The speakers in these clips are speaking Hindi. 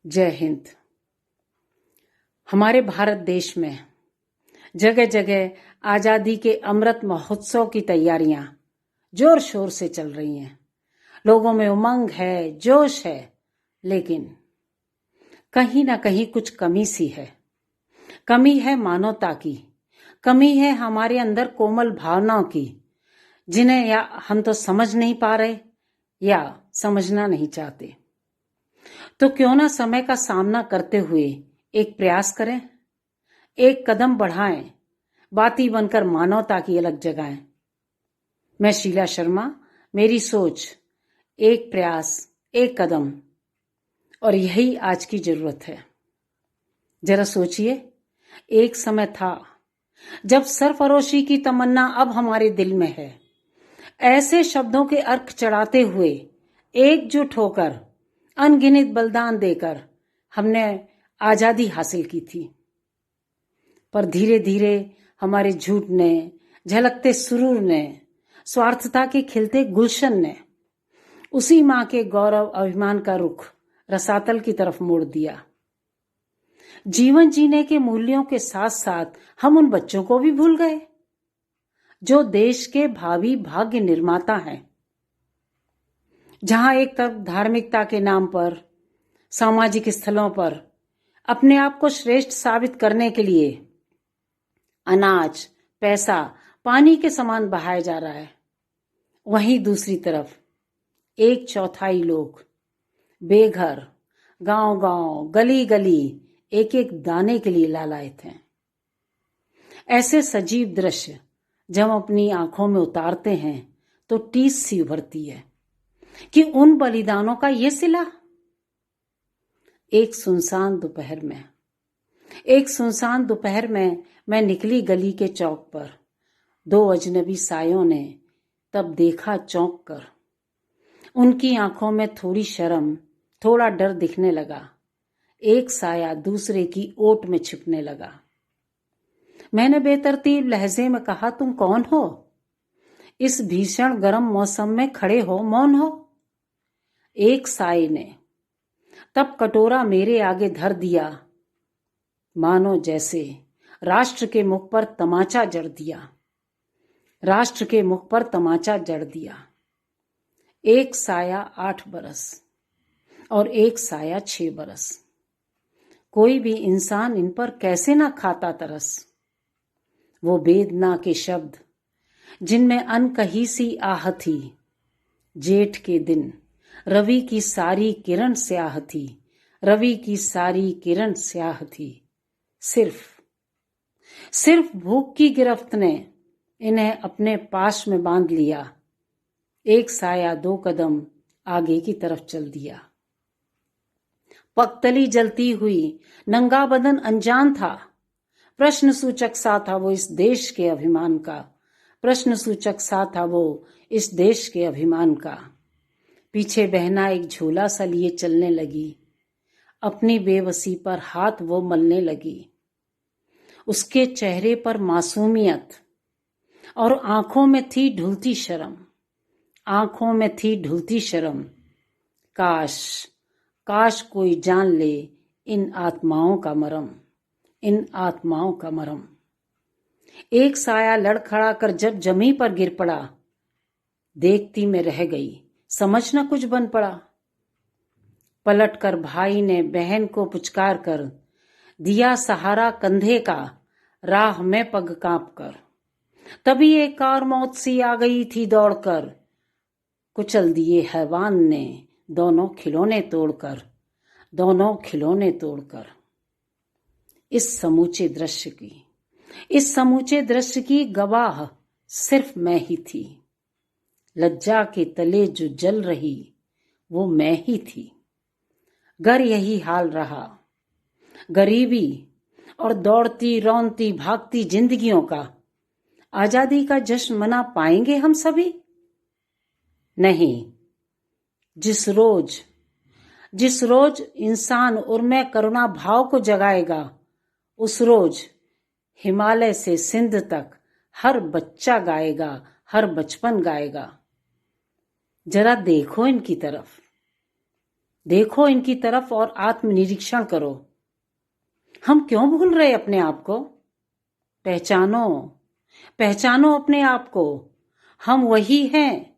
जय हिंद। हमारे भारत देश में जगह जगह आजादी के अमृत महोत्सव की तैयारियां जोर शोर से चल रही हैं। लोगों में उमंग है, जोश है, लेकिन कहीं ना कहीं कुछ कमी सी है। कमी है मानवता की, कमी है हमारे अंदर कोमल भावनाओं की, जिन्हें या हम तो समझ नहीं पा रहे या समझना नहीं चाहते। तो क्यों ना समय का सामना करते हुए एक प्रयास करें, एक कदम बढ़ाएं, बाती बनकर मानवता की अलग जगाएं। मैं शीला शर्मा, मेरी सोच, एक प्रयास, एक कदम, और यही आज की जरूरत है। जरा सोचिए, एक समय था जब सरफरोशी की तमन्ना अब हमारे दिल में है। ऐसे शब्दों के अर्क चढ़ाते हुए एकजुट होकर अनगिनत बलिदान देकर हमने आजादी हासिल की थी। पर धीरे धीरे हमारे झूठ ने, झलकते सुरूर ने, स्वार्थता के खिलते गुलशन ने उसी मां के गौरव अभिमान का रुख रसातल की तरफ मोड़ दिया। जीवन जीने के मूल्यों के साथ साथ हम उन बच्चों को भी भूल गए जो देश के भावी भाग्य निर्माता हैं। जहां एक तरफ धार्मिकता के नाम पर सामाजिक स्थलों पर अपने आप को श्रेष्ठ साबित करने के लिए अनाज, पैसा पानी के समान बहाया जा रहा है, वहीं दूसरी तरफ 1/4 लोग बेघर, गांव-गांव, गली-गली एक एक दाने के लिए लालायित हैं। ऐसे सजीव दृश्य जब हम अपनी आंखों में उतारते हैं तो टीस सी उभरती है कि उन बलिदानों का ये सिला। एक सुनसान दोपहर में मैं निकली गली के चौक पर। 2 अजनबी सायों ने तब देखा चौंक कर। उनकी आंखों में थोड़ी शर्म, थोड़ा डर दिखने लगा। एक साया दूसरे की ओट में छिपने लगा। मैंने बेतरतीब लहजे में कहा, तुम कौन हो? इस भीषण गर्म मौसम में खड़े हो, मौन हो? एक साये ने तब कटोरा मेरे आगे धर दिया, मानो जैसे राष्ट्र के मुख पर तमाचा जड़ दिया। राष्ट्र के मुख पर तमाचा जड़ दिया। एक साया 8 बरस और एक साया 6 बरस। कोई भी इंसान इन पर कैसे ना खाता तरस। वो वेदना के शब्द जिनमें अनकही सी आह थी। जेठ के दिन रवि की सारी किरण स्याह थी, रवि की सारी किरण स्याह थी। सिर्फ भूख की गिरफ्त ने इन्हें अपने पाश में बांध लिया। एक साया 2 कदम आगे की तरफ चल दिया। पगतली जलती हुई, नंगा बदन अनजान था। प्रश्न सूचक सा था वो इस देश के अभिमान का। प्रश्न सूचक सा था वो इस देश के अभिमान का। पीछे बहना एक झोला सा लिए चलने लगी। अपनी बेबसी पर हाथ वो मलने लगी। उसके चेहरे पर मासूमियत और आंखों में थी ढुलती शर्म। आंखों में थी ढुलती शर्म। काश कोई जान ले इन आत्माओं का मरम, इन आत्माओं का मरम। एक साया लड़खड़ा कर जब जमी पर गिर पड़ा, देखती में रह गई, समझ न कुछ बन पड़ा। पलटकर भाई ने बहन को पुचकार कर दिया सहारा कंधे का, राह में पग कांप कर। तभी एक और मौत सी आ गई थी दौड़कर। कुचल दिए हैवान ने दोनों खिलौने तोड़कर, दोनों खिलौने तोड़कर। इस समूचे दृश्य की गवाह सिर्फ मैं ही थी। लज्जा के तले जो जल रही वो मैं ही थी। गर यही हाल रहा, गरीबी और दौड़ती रौंदती भागती जिंदगियों का, आजादी का जश्न मना पाएंगे हम सभी? नहीं। जिस रोज इंसान उर्मे करुणा भाव को जगाएगा, उस रोज हिमालय से सिंध तक हर बच्चा गाएगा, हर बचपन गाएगा। जरा देखो इनकी तरफ, देखो इनकी तरफ और आत्मनिरीक्षण करो। हम क्यों भूल रहे अपने आप को? पहचानो, पहचानो अपने आप को। हम वही हैं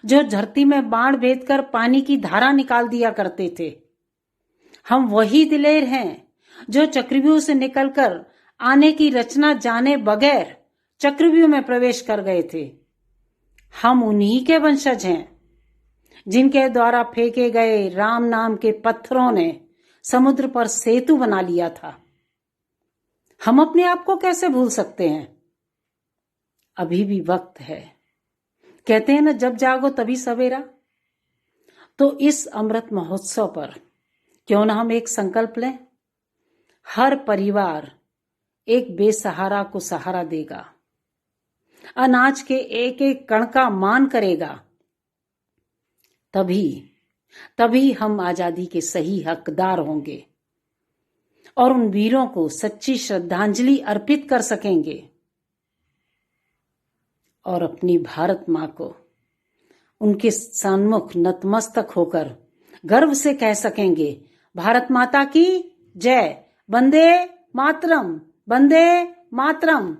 जो धरती में बाण भेद कर पानी की धारा निकाल दिया करते थे। हम वही दिलेर हैं जो चक्रव्यूह से निकलकर आने की रचना जाने बगैर चक्रव्यूह में प्रवेश कर गए थे। हम उन्हीं के वंशज हैं जिनके द्वारा फेंके गए राम नाम के पत्थरों ने समुद्र पर सेतु बना लिया था। हम अपने आप को कैसे भूल सकते हैं? अभी भी वक्त है। कहते हैं ना, जब जागो तभी सवेरा। तो इस अमृत महोत्सव पर क्यों ना हम एक संकल्प लें। हर परिवार एक बेसहारा को सहारा देगा, अनाज के एक एक कण का मान करेगा। तभी हम आजादी के सही हकदार होंगे और उन वीरों को सच्ची श्रद्धांजलि अर्पित कर सकेंगे और अपनी भारत मां को उनके सन्मुख नतमस्तक होकर गर्व से कह सकेंगे, भारत माता की जय। वंदे मातरम, वंदे मातरम।